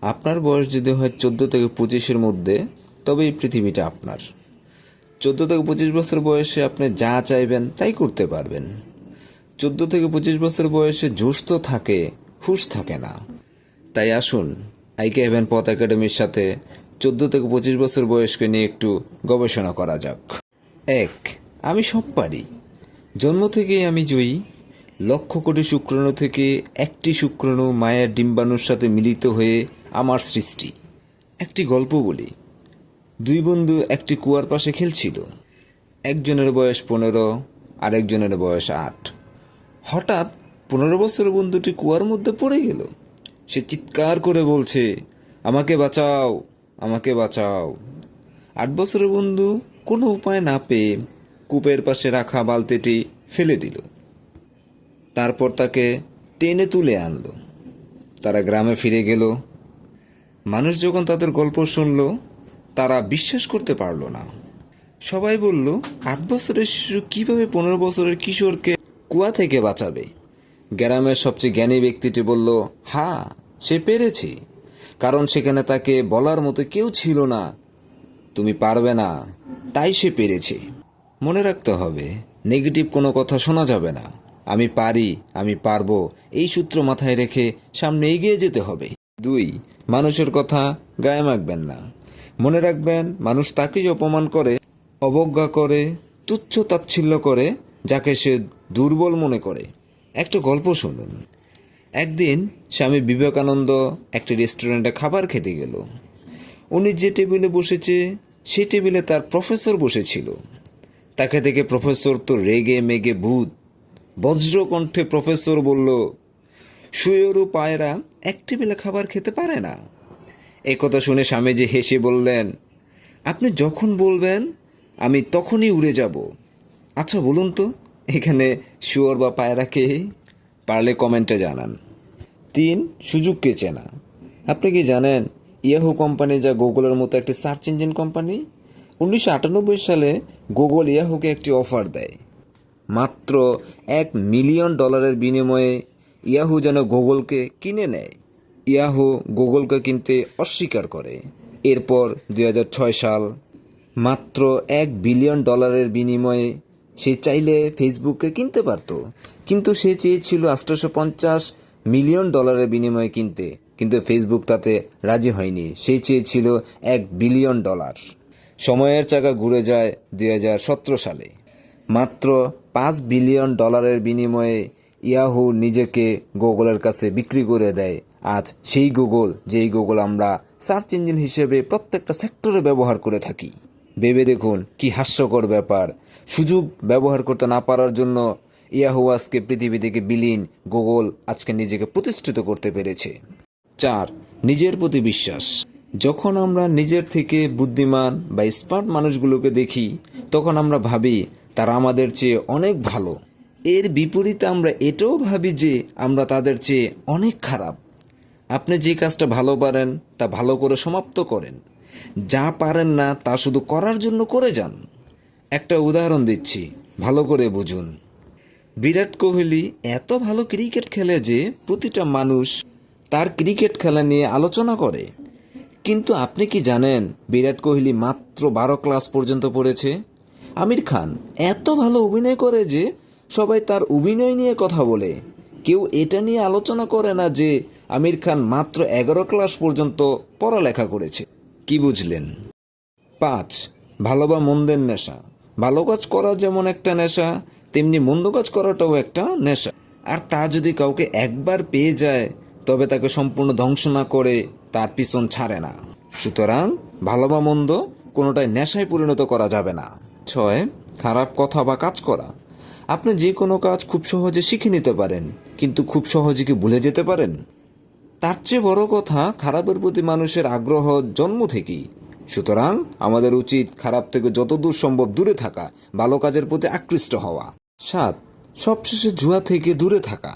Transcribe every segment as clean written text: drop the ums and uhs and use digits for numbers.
আপনার বয়স যদি হয় 14 থেকে 25-এর মধ্যে, তবে এই পৃথিবীটা আপনার। 14 থেকে 25 বছর বয়সে আপনি যা চাইবেন তাই করতে পারবেন। 14 থেকে 25 বছর বয়সে জোশ তো থাকে, হুঁশ থাকে না। তাই আসুন, আইকে হেভেন পথ একাডেমির সাথে 14 থেকে 25 বছর বয়সকে নিয়ে একটু গবেষণা করা যাক। 1. আমি সব পারি। জন্ম থেকেই আমি জয়ী। লক্ষ কোটি শুক্রাণু থেকে একটি শুক্রাণু মায়ের ডিম্বাণুর সাথে মিলিত হয়ে আমার সৃষ্টি। একটি গল্প বলি। দুই বন্ধু একটি কুয়ার পাশে খেলছিল। একজনের বয়স 15, আরেকজনের বয়স 8। হঠাৎ 15 বছরের বন্ধুটি কুয়ার মধ্যে পড়ে গেল। সে চিৎকার করে বলছে, আমাকে বাঁচাও, আমাকে বাঁচাও। 8 বছরের বন্ধু কোনো উপায় না পেয়ে কূপের পাশে রাখা বালতিটি ফেলে দিল। তারপর তাকে টেনে তুলে আনলো। তারা গ্রামে ফিরে গেল। মানুষ যখন তাদের গল্প শুনল, তারা বিশ্বাস করতে পারল না। সবাই বলল, 8 বছরের শিশু কিভাবে 15 বছরের কিশোরকে কুয়া থেকে বাঁচাবে? গ্রামের সবচেয়ে জ্ঞানী ব্যক্তিটি বলল, হ্যাঁ, সে পেরেছে, কারণ সেখানে তাকে বলার মতো কেউ ছিল না। তুমি পারবে না, তাই সে পেরেছে। মনে রাখতে হবে, নেগেটিভ কোনো কথা শোনা যাবে না। আমি পারি, আমি পারবো, এই সূত্র মাথায় রেখে সামনে এগিয়ে যেতে হবে। 2. মানুষের কথা গায়ে মাখবেন না। মনে রাখবেন, মানুষ তাকেই অপমান করে, অবজ্ঞা করে, তুচ্ছ তাচ্ছিল্য করে, যাকে সে দুর্বল মনে করে। একটা গল্প শুনুন। একদিন স্বামী বিবেকানন্দ একটি রেস্টুরেন্টে খাবার খেতে গেল। উনি যে টেবিলে বসেছে, সেই টেবিলে তার প্রফেসর বসেছিল। তাকে দেখে প্রফেসর তো রেগে মেগে ভূত। বজ্রকণ্ঠে প্রফেসর বলল, শুয়োরও পায়রা এক টেবিলে খাবার খেতে পারে না। এই কথা শুনে স্বামীজি হেসে বললেন, আপনি যখন বলবেন আমি তখনই উড়ে যাব। আচ্ছা বলুন তো, এখানে শুয়োর বা পায়রা কে? পারলে কমেন্টে জানান। 3. সুযোগকে চেনা। আপনি কি জানেন, ইয়াহু কোম্পানি যা গুগলের মতো একটি সার্চ ইঞ্জিন কোম্পানি? 1998 সালে গুগল ইয়াহুকে একটি অফার দেয়। মাত্র $1 মিলিয়ন বিনিময়ে ইয়াহু যেন গুগলকে কিনে নেয়। ইয়াহু গুগলকে কিনতে অস্বীকার করে। এরপর 2006 সাল, মাত্র $1 বিলিয়ন বিনিময়ে সে চাইলে ফেসবুককে কিনতে পারত, কিন্তু সে চেয়েছিল $850 মিলিয়ন বিনিময়ে কিনতে, কিন্তু ফেসবুক তাতে রাজি হয়নি। সে চেয়েছিল $1 বিলিয়ন। সময়ের চাকা ঘুরে যায় 2017 সালে। মাত্র $5 বিলিয়ন বিনিময়ে ইয়াহু নিজেকে গুগলের কাছে বিক্রি করে দেয়। আজ সেই গুগল, যেই গুগল আমরা সার্চ ইঞ্জিন হিসেবে প্রত্যেকটা সেক্টরে ব্যবহার করে থাকি। ভেবে দেখুন, কি হাস্যকর ব্যাপার। সুযোগ ব্যবহার করতে না পারার জন্য ইয়াহু আজকে পৃথিবী থেকে বিলীন, গুগল আজকে নিজেকে প্রতিষ্ঠিত করতে পেরেছে। 4. নিজের প্রতি বিশ্বাস। যখন আমরা নিজের থেকে বুদ্ধিমান বা স্মার্ট মানুষগুলোকে দেখি, তখন আমরা ভাবি তারা আমাদের চেয়ে অনেক ভালো। এর বিপরীতে আমরা এটাও ভাবি যে আমরা তাদের চেয়ে অনেক খারাপ। আপনি যে কাজটা ভালো পারেন তা ভালো করে সমাপ্ত করেন। যা পারেন না তা শুধু করার জন্য করে যান। একটা উদাহরণ দিচ্ছি, ভালো করে বুঝুন। বিরাট কোহলি এত ভালো ক্রিকেট খেলে যে প্রতিটা মানুষ তার ক্রিকেট খেলা নিয়ে আলোচনা করে। কিন্তু আপনি কি জানেন, বিরাট কোহলি মাত্র 12 ক্লাস পর্যন্ত পড়েছে? আমির খান এত ভালো অভিনয় করে যে সবাই তার অভিনয় নিয়ে কথা বলে। কেউ এটা নিয়ে আলোচনা করে না যে আমির খান মাত্র 11 ক্লাস পর্যন্ত পড়ালেখা করেছে। কি বুঝলেন? 5. ভালো বা মন্দের নেশা। ভালো কাজ করা যেমন একটা নেশা, তেমনি মন্দ কাজ করাটাও একটা নেশা। আর তা যদি কাউকে একবার পেয়ে যায়, তবে তাকে সম্পূর্ণ ধ্বংস না করে তার পিছন ছাড়ে না। সুতরাং ভালো বা মন্দ কোনোটাই নেশায় পরিণত করা যাবে না। 6. খারাপ কথা বা কাজ করা। আপনি যে কোনো কাজ খুব সহজে শিখে নিতে পারেন, কিন্তু খুব সহজে কি ভুলে যেতে পারেন? তার চেয়ে বড় কথা, খারাপের প্রতি মানুষের আগ্রহ জন্ম থেকেই। সুতরাং আমাদের উচিত খারাপ থেকে যতদূর সম্ভব দূরে থাকা, ভালো কাজের প্রতি আকৃষ্ট হওয়া। 7. সবশেষে জুয়া থেকে দূরে থাকা।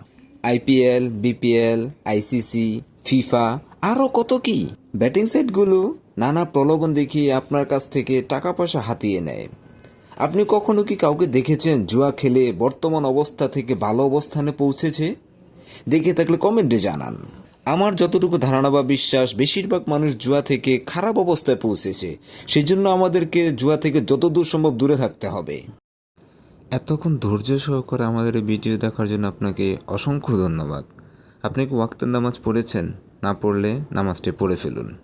আইপিএল, বিপিএল, আইসিসি, ফিফা, আরও কত কি ব্যাটিং সাইটগুলো নানা প্রলোভন দেখিয়ে আপনার কাছ থেকে টাকা পয়সা হাতিয়ে নেয়। আপনি কখনো কি কাউকে দেখেছেন জুয়া খেলে বর্তমান অবস্থা থেকে ভালো অবস্থানে পৌঁছেছে? দেখে থাকলে কমেন্টে জানান। আমার যতটুকু ধারণা বা বিশ্বাস, বেশিরভাগ মানুষ জুয়া থেকে খারাপ অবস্থায় পৌঁছেছে। সেই জন্য আমাদেরকে জুয়া থেকে যত দূর সম্ভব দূরে থাকতে হবে। এতক্ষণ ধৈর্য সহকারে আমাদের এই ভিডিও দেখার জন্য আপনাকে অসংখ্য ধন্যবাদ। আপনি কি ওয়াক্তের নামাজ পড়েছেন? না পড়লে নামাজটি পড়ে ফেলুন।